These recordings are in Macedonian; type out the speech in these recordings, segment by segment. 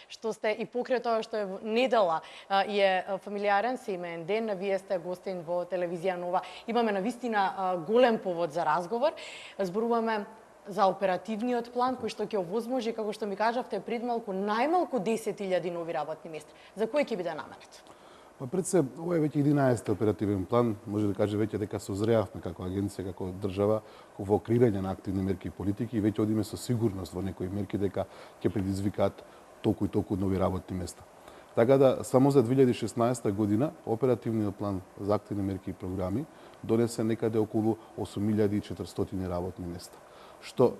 што сте и покрај тоа што е недела и е фамилиарен семеен ден, вие сте гостин во телевизија Нова. Имаме навистина голем повод за разговор. Зборуваме за оперативниот план кој што ќе овозможи, како што ми кажавте пред малку, најмалку 10.000 нови работни места. За кој ќе биде наменет? Па пред се, ова е веќе 11 оперативен план, може да каже веќе дека созреавме како агенција, како држава во креирање на активни мерки и политики и веќе одиме со сигурност во некои мерки дека ќе предизвикаат толку и толку нови работни места. Така да, само за 2016 година, оперативниот план за активни мерки и програми донесе некаде околу 8.400 работни места. Што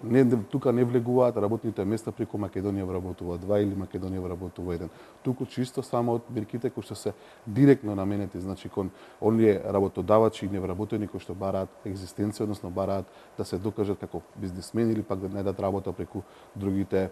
тука не влегуваат работните места преку Македонија вработува 2 или Македонија вработува 1. Туку чисто само од мерките кои што се директно наменети, значи кон оние работодавачи и невработени кои што бараат екзистенција, односно бараат да се докажат како бизнисмени или пак да најдат работа преку другите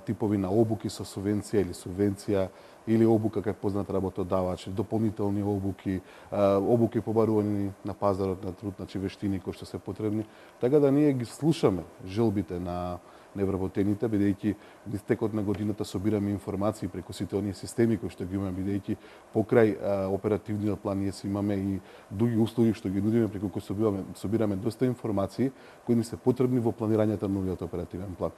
типови на обуки со субвенција или субвенција или обука кај познат работодавач, дополнителни обуки, обуки побарувани на пазарот на труд, значи вештини кои што се потребни. Така да ние ги слушаме желбите на невработените, бидејќи низ текот на годината собираме информации преку сите оние системи кои што ги имаме, бидејќи покрај оперативниот план ние имаме и други услуги што ги нудиме преку кои собираме доста информации кои ни се потребни во планирањето на новиот оперативен план.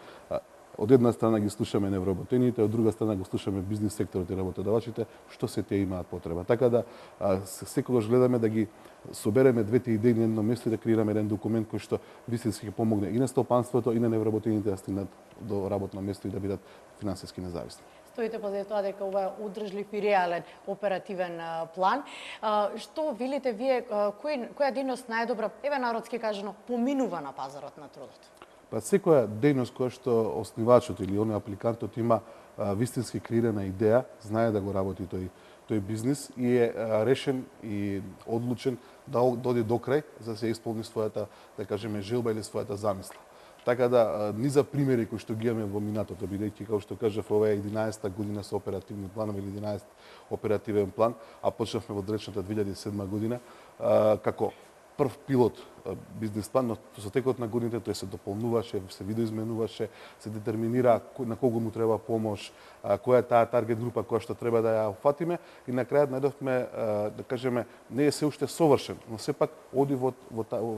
Од една страна ги слушаме невработените, од друга страна го слушаме бизнис секторот и работодавачите, што се те имаат потреба. Така да секогаш гледаме да ги собереме двете идеи на едно место и да креираме еден документ кој што вистински ќе помогне и на стопанството и на невработените да стигнат до работно место и да бидат финансиски независни. Стоите позади тоа дека ова е одржлив и реален оперативен план. Што велите вие, која дејност најдобра, еве народски кажано, поминува на пазарот на трудот? Па секоја дејност која што основачот или оној апликантот има вистински креирана идеја, знае да го работи тој бизнис и е решен и одлучен да дојде до крај за да се исполни својата, да кажеме, желба или својата замисла. Така да, низа примери кои што ги имаме во минатото, бидејќи, како што кажав, ова е 11-та година со оперативни планови, или 11 оперативен план, а почнавме во далечната 2007 година, како прв пилот бизнес план, но со текот на годините тој се дополнуваше, се видоизменуваше, се детерминира на кого му треба помош, која е таа таргет група која што треба да ја опфатиме и на крајот најдовме, да кажеме, не е се уште совршен, но сепак оди во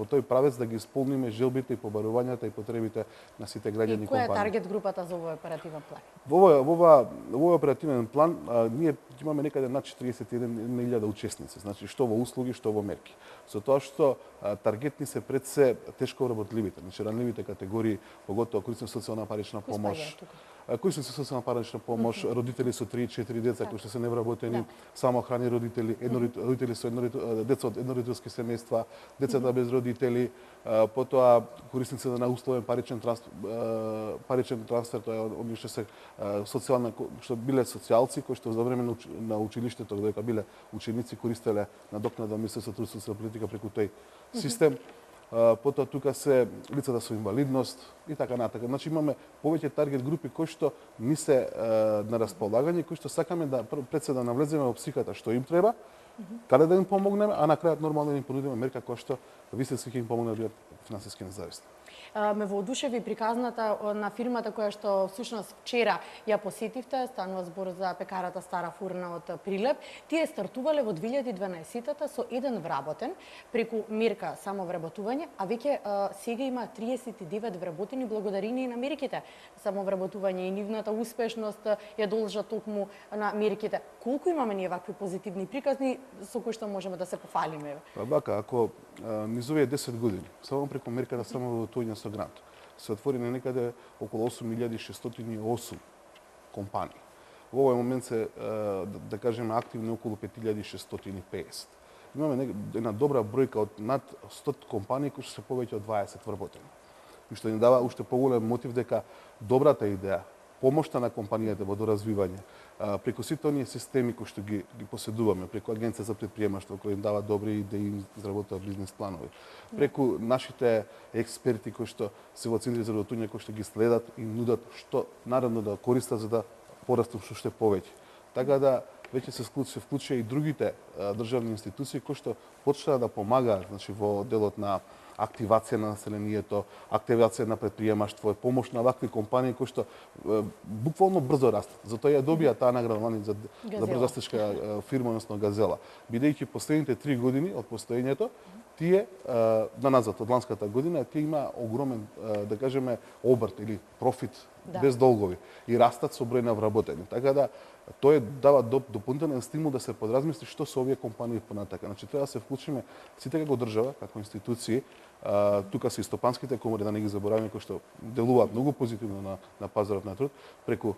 тој правец да ги исполниме желбите и побарувањата и потребите на сите граѓани и компании. И која е таргет групата за овој оперативен план? Во овој оперативен план ние имаме некаде над 41.000 учесници, значи што во услуги, што во мерки. Со тоа што таргетни се пред се тешко работливите, значи ранливите категории, поготово корисни социјална парична помош, корисници социјална парична помош, родители со 3-4 деца кои што се невработени, самохрани родители, родители со деца од еднородителски семејства, децата без родители, потоа корисници на условен паричен трансфер, тоа е оние што се социјална, што биле социјалци кои што за време на училиштето додека биле ученици користеле надокнада Министерството труд и социјална политика преку тој систем. Потоа тука се лицата со инвалидност и така натака. Значи имаме повеќе таргет групи кои што ни се на располагање, кои што сакаме да пред се да навлеземе во психата што им треба, каде да им помогнеме, а на крајот нормално да им понудиме мерка која што вистински ќе им помогне да бидат финансиски независни. Ме воодушеви приказната на фирмата која што всушност вчера ја посетивте, станува збор за пекарата Стара Фурна од Прилеп. Тие стартувале во 2012-та со еден вработен преку мерка самовработување, а веќе сега има 39 вработени благодарение на мерките самовработување и нивната успешност ја должат токму на мерките. Колку имаме ние вакви позитивни приказни со кои што можеме да се пофалиме? Па бака, ако низ овие 10 години, само преку мерката самовработување со грант, се отворени некаде околу 8.608 компании. Во овој момент се, да кажеме, активни околу 5.650. Имаме една добра бројка од над 100 компании кои се повеќе од 20 вработени. И што ни дава уште поголем мотив дека добрата идеја, помошта на компанијата во доразвивање, преку сите оние системи кои што ги поседуваме, преку Агенција за претприемаштво кои им дава добри идеи, изработува бизнес планови, преку нашите експерти кои што се во центри за работување кои што ги следат и нудат што наредно да користат за да порастат уште повеќе. Така да веќе се вклучија и другите државни институции кои што почнаа да помагаат, значи во делот на активација на населението, активација на предприемаштво, помош на вакви компании кои што буквално брзо растат. Затоа ја добија таа награда лани за брзорастечка фирма, односно Газела. Бидејќи последните 3 години од постоењето, тие на назад од ланската година, тие има огромен, да кажеме, обрт или профит без долгови и растат со број на вработени. Така да тоа дава дополнителен стимул да се подразмисли што со овие компании понатака. Значи треба да се вклучиме сите како држава, како институции, тука се и стопанските комори, да не ги забораваме, кои што делуваат многу позитивно на пазарот на труд, преку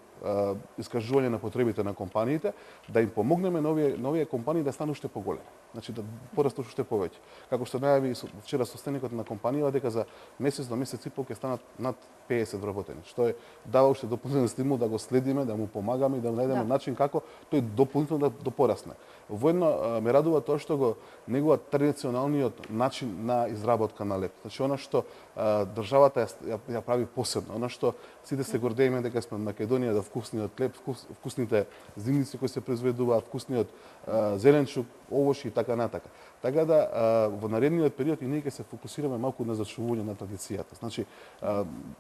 искажување на потребите на компаниите, да им помогнеме на овие компании да станат уште поголеми. Значи да порастат уште повеќе. Како што најави вчера состојникот на компанијава дека за месец до месец и пол ќе станат над 50 вработени, што дава уште дополнителен стимул да го следиме, да му помагаме и да најдеме начин како тој дополнително да порасне. Воедно ме радува тоа што неговиот традиционалниот начин на изработка на леб. Значи она што државата ја прави посебно, она што сите се гордееме дека сме од Македонија, да вкусниот леб, вкусните зимници кои се произведуваат, вкусниот зеленчук, овошји и така натака. Така да во наредниот период и ние ќе се фокусираме малку на зачувување на традицијата. Значи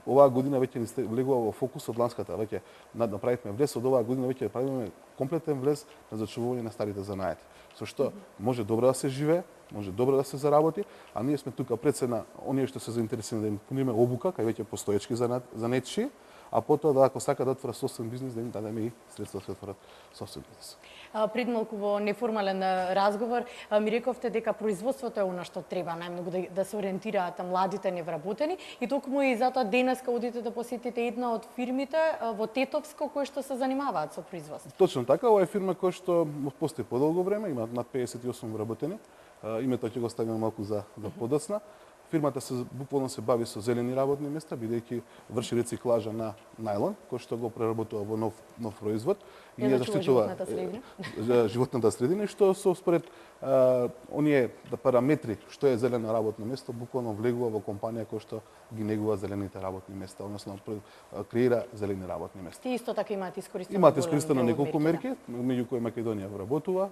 оваа година веќе ни влегува во фокус од ланската, веќе направивме влез, од оваа година веќе правиме комплетен влез на зачувување на старите занаети. Со што може добро да се живее, може добро да се заработи, а ние сме тука пред се на оние што се заинтересирани да им понудиме обука, кај веќе постоечки занетчи, а потоа да ако сака да отвора собствен бизнис, да им дадеме и средства да се отворат собствен бизнис. Пред малку во неформален разговор ми рековте дека производството е она што треба најмногу да се ориентираат младите невработени и токму и затоа денеска одите да посетите една од фирмите во Тетовско кои што се занимаваат со производство. Точно така, ова е фирма која што постои подолго време, има над 58 вработени. Името ќе го ставиме малку за подоцна. Фирмата буквално се бави со зелени работни места, бидејќи врши рециклажа на најлон, кој што го преработува во нов производ и ја заштитува животната средина, што со според оние параметри што е зелено работно место, буквално влегува во компанија која што ги негува зелените работни места, односно креира зелени работни места. Ти исто така имаат искористено. Имаат искористено неколку мерки, меѓу кои Македонија вработува,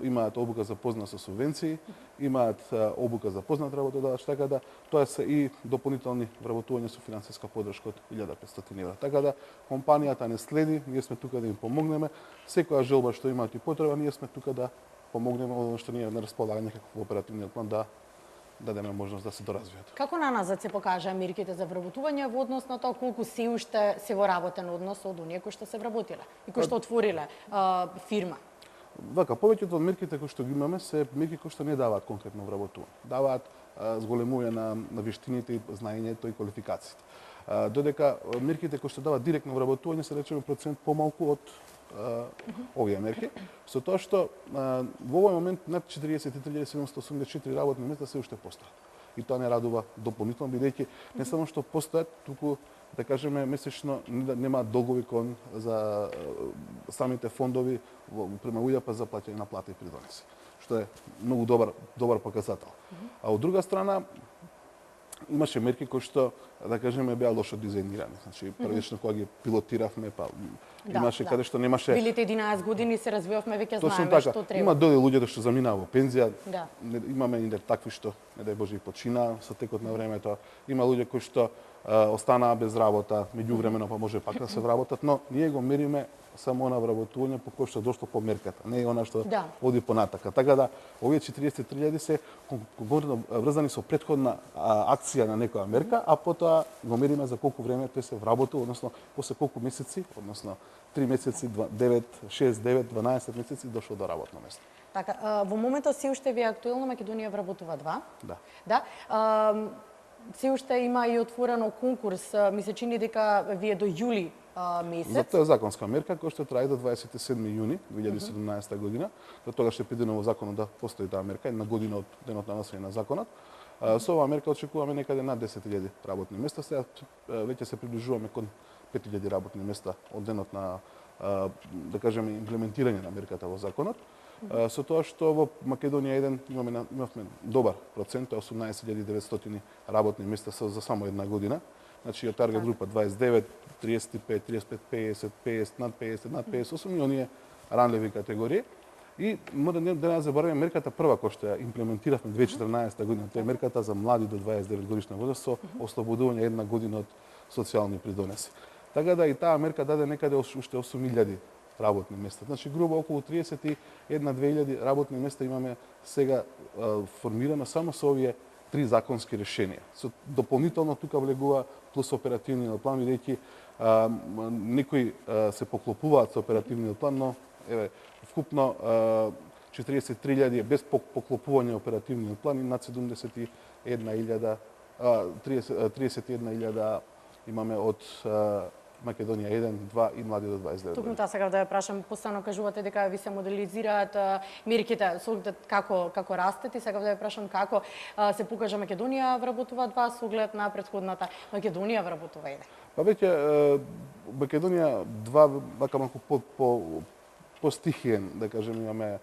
имаат обука за позна со субвенции, имаат обука за познат работодагач, така да тоа се и дополнителни вработувања со финансиска поддршка од 1500 евра. Така да компанијата не следи, ние сме тука да им помогнеме. Секоја желба што имаат и потреба, ние сме тука да помогнеме оно што ние на располагање како оперативниот план да дадеме можност да се доразвијат. Како на назад се покажа мерките за вработување во однос на тоа колку се уште се во работен однос од оние кои што се вработиле и кои што отвориле фирма? Вака, повеќето од мерките кои што ги имаме се мерки кои што не даваат конкретно вработување. Даваат зголемување на вештините и знаењето и квалификациите. Додека мерките кои што даваат директно вработување се речеме процент помалку од овие мерки, со тоа што во овој момент над 43.784 работни места се уште постојат. И тоа не радува дополнително, бидејќи не само што постојат, туку да кажеме месечно нема долгови кон за самите фондови према УЈАП за плаќање на плати и придонеси, што е многу добар показател. А од друга страна имаше мерки кои што да кажеме беа лошо дизајнирани. Значи првично кога ги пилотиравме, имаше каде што немаше. Билите 11 години се развивавме, веќе знаеме така. Што треба. Има дојде луѓето што заминаа во пензија. Да. Имаме и такви што не дај Боже и почина со текот на времето. Има луѓе кои што останаа без работа, меѓувремено па може пак да се вработат, но ние го мериме само на вработување по кој што дошло по мерката, не е она што оди понатака. Така да овие 43.000 се конкретно врзани со претходна акција на некоја мерка, а потоа го мериме за колку време тој се вработува, односно после колку месеци, односно 3 месеци, 9, 6, 9, 12 месеци дошло до работно место. Така, во моментот се уште ви е актуелно, Македонија вработува 2. Да. Да. Се уште има и отворено конкурс, ми се чини дека вие до јули месец. За тоа е законска мерка која што трае до 27 јуни 2017 година. До тогаш е предвидено во законот да постои таа мерка една година од денот на насење на законот. Со оваа мерка очекуваме некаде над 10.000 работни места. Сега веќе се приближуваме кон 5.000 работни места од денот на да кажеме имплементирање на мерката во законот. Со тоа што во Македонија имавме добар процент, 18.900 работни места за само една година. Значи ја таргет група 29, 35, 35, 50, 50, над 50, над 58 и оние ранливи категории. И мора да не забораваме мерката прва која што ја имплементиравме 2014 година, тоа е мерката за млади до 29 годишна возраст со ослободување една година од социјални придонеси. Така да и таа мерка даде некаде уште 8.000 работни места. Значи грубо околу 31.000 работни места имаме сега формирано само со овие три законски решенија. Со дополнително тука влегува плюс оперативниот план, бидејќи некои се поклопуваат со оперативниот план, но еве вкупно 43.000 без поклопување оперативниот план и над 71.000 31.000 имаме од Македонија 1, 2 и млади до 29. Токму таа сакав да ја прашам, постојано кажувате дека ви се моделизираат мерките со оглед како растете, сакав да ја прашам како се покажа Македонија вработува 2 со оглед на претходната Македонија вработува 1. Па веќе Македонија 2 вака малку по стихиен, да кажем, имаме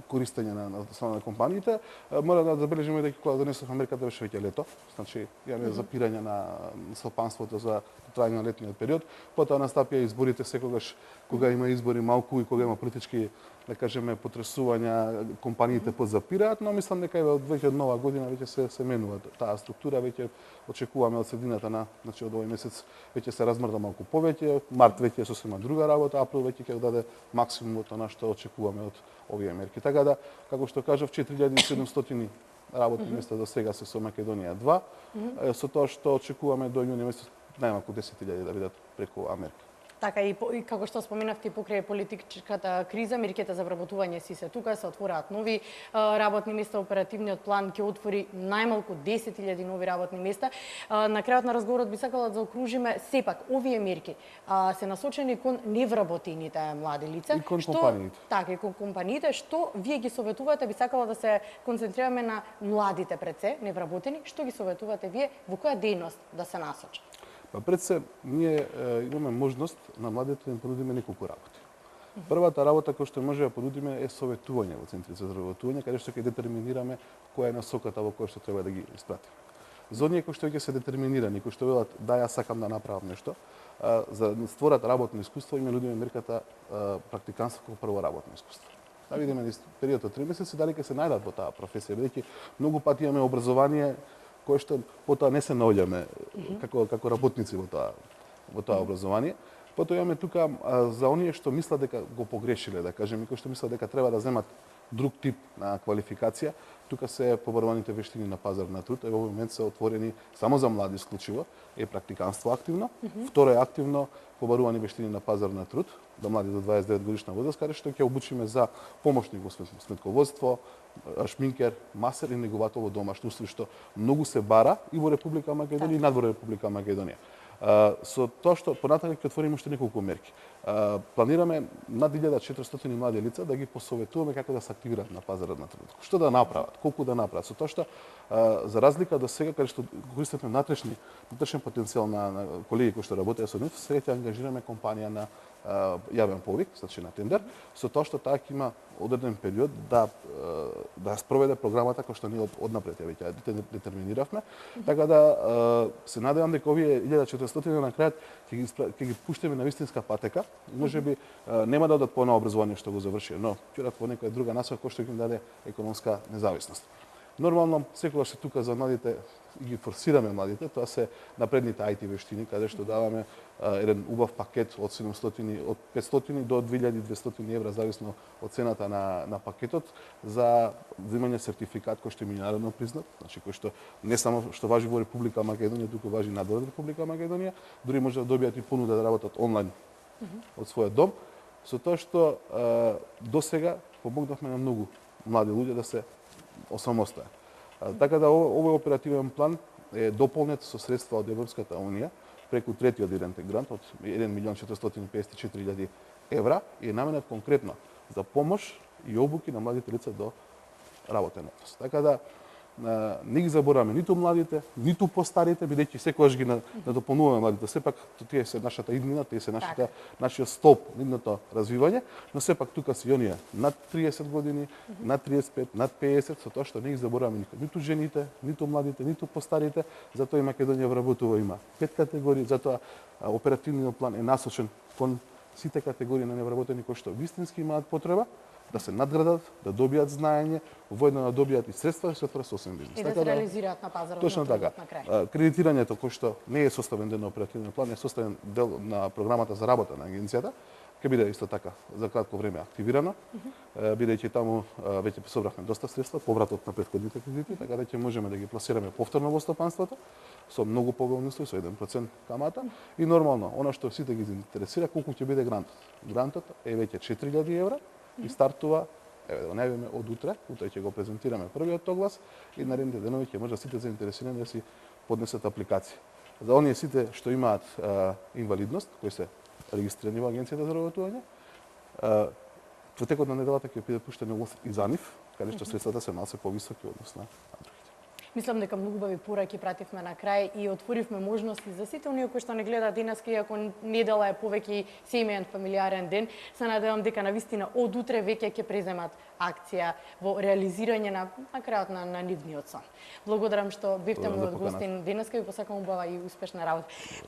користење на страна на компаниите. Мора да забележиме дека кога донесовме мерката беше веќе лето, значи имаме запирање на стопанството за трајање на летниот период. Потоа настапија изборите секогаш кога има избори малку и кога има политички, да кажеме, потресувања, компаниите позапираат, но мислам дека од веќе од нова година веќе се менува таа структура, веќе очекуваме од средината на, значи од овој месец веќе се размрда малку повеќе, март веќе е сосема друга работа, април веќе ќе даде максимумот на што очекуваме од овие мерки. Така да, како што кажав, 4700 работни места до сега се со Македонија 2, со тоа што очекуваме до јуни месец најмалку 10.000 да бидат преку Америка. Така и како што споменавте, покрај политичката криза, мерките за вработување си се тука, се отвораат нови работни места, оперативниот план ќе отвори најмалку 10.000 нови работни места. На крајот на разговорот би сакала да заокружиме сепак овие мерки се насочени кон невработените млади лица. И кон компаниите. Така, и кон компаниите. Што вие ги советувате? Би сакала да се концентрираме на младите пред се, невработени. Што ги советувате вие? Во која дејност да се насочат? Па пред се, ние имаме можност на младите да им понудиме неколку работи. Првата работа која што може да понудиме е советување во центрите за разработување, каде што ќе детерминираме која е насоката во која што треба да ги испратиме. За оние кои што ќе се детерминирани, кои што велат да јас сакам да направам нешто, за да створат работно искуство, име нудиме мерката практиканство како прво работно искуство. Да видиме низ период од 3 месеци дали ќе се најдат во таа професија, бидејќи многу пати имаме образование кое што потоа не се наоѓаме како работници во тоа образование. Потоа имаме тука за оние што мислат дека го погрешиле, да кажеме, кои што мислат дека треба да земат друг тип на квалификација, тука се побаруваните вештини на пазар на труд, во момент се отворени само за млади исклучиво, е практиканство активно, второ е активно побарувани вештини на пазар на труд, до млади до 29 годишна возраст, каде што ќе обучиме за помошник во сметководство, шминкер, масер и неговател во домашно устройство, што многу се бара и во Република Македонија и надвор Република Македонија. Со тоа што понатаму ќе отвориме уште неколку мерки. Планираме над 1400 млади лица да ги посоветуваме како да се активираат на пазарот на труд. Што да направат, колку да направат, со тоа што за разлика до сега каде што користиме внатрешен потенцијал на колеги кои што работеат со нив, сега ќе ангажираме компанија на јавен повик, значи на тендер, со тоа што таа ќе има одреден период да спроведе програмата која што ние однапред ја веќе детерминиравме, така да се надевам дека овие 1400 на крајот ќе ги пуштиме на вистинска патека и можеби нема да одат по едно образование што го заврши, но ќе одат по некоја друга насока која што ќе им даде економска независност. Нормално, секогаш се тука за младите и ги форсираме младите, тоа се напредните IT вештини, каде што даваме еден убав пакет од 500 до 2200 евра, зависно од цената на пакетот, за земање сертификат кој што е меѓународно признат, значи кој што не само што важи во Република Македонија, туку важи надвор Република Македонија, дури може да добијат и понуда да работат онлайн од својот дом, со тоа што досега помогнавме на многу млади луѓе да се осамостојат. Така да овој оперативен план е дополнет со средства од Европската унија преку третиот идентен грант од 1.454.000 евра и е наменет конкретно за помош и обуки на младите лица до работен однос. Така да не ги забораваме ниту младите, ниту постарите, бидејќи секогаш ги надополнуваме младите. Сепак тие се нашата иднина, тие се нашиот столб на идното развивање, но сепак тука се и оние над 30 години, над 35, над 50, со тоа што не ги забораваме никој. Ниту жените, ниту младите, ниту постарите, затоа и Македонија вработува има 5 категории, затоа оперативниот план е насочен кон сите категории на невработени кои што вистински имаат потреба да се надградат, да добијат знаење, воедно да добијат и средства да се отвора собствен бизнес. И да се реализираат на пазарот точно на трудот така. на крај. Кредитирањето кој што не е составен дел на оперативниот план, е составен дел на програмата за работа на агенцијата, ќе биде исто така за кратко време активирано, бидејќи таму веќе собравме доста средства, повратот на претходните кредити, така да ќе можеме да ги пласираме повторно во стопанството со многу поголемни услови, со 1% камата и нормално, она што сите ги интересира, колку ќе биде грантот. Грантот е веќе 4000 евра и стартува, еве да го најавиме од утре ќе го презентираме првиот оглас и наредните денови ќе може сите заинтересирани да си поднесат апликација. За оние сите што имаат инвалидност, кои се регистрирани во агенцијата за работување, во текот на неделата ќе биде пуштен оглас и за нив, каде што средствата се малце повисоки односно на другите. Мислам дека многу убави пораки пративме на крај и отворивме можности за сите оние кои што не гледаат денеска, иако недела е повеќе семеен, фамилиарен ден. Се надевам дека навистина од утре веќе ќе преземат акција во реализирање на крајот на нивниот сон. Благодарам што бевте мојот гостин денеска и посакам убава и успешна работа.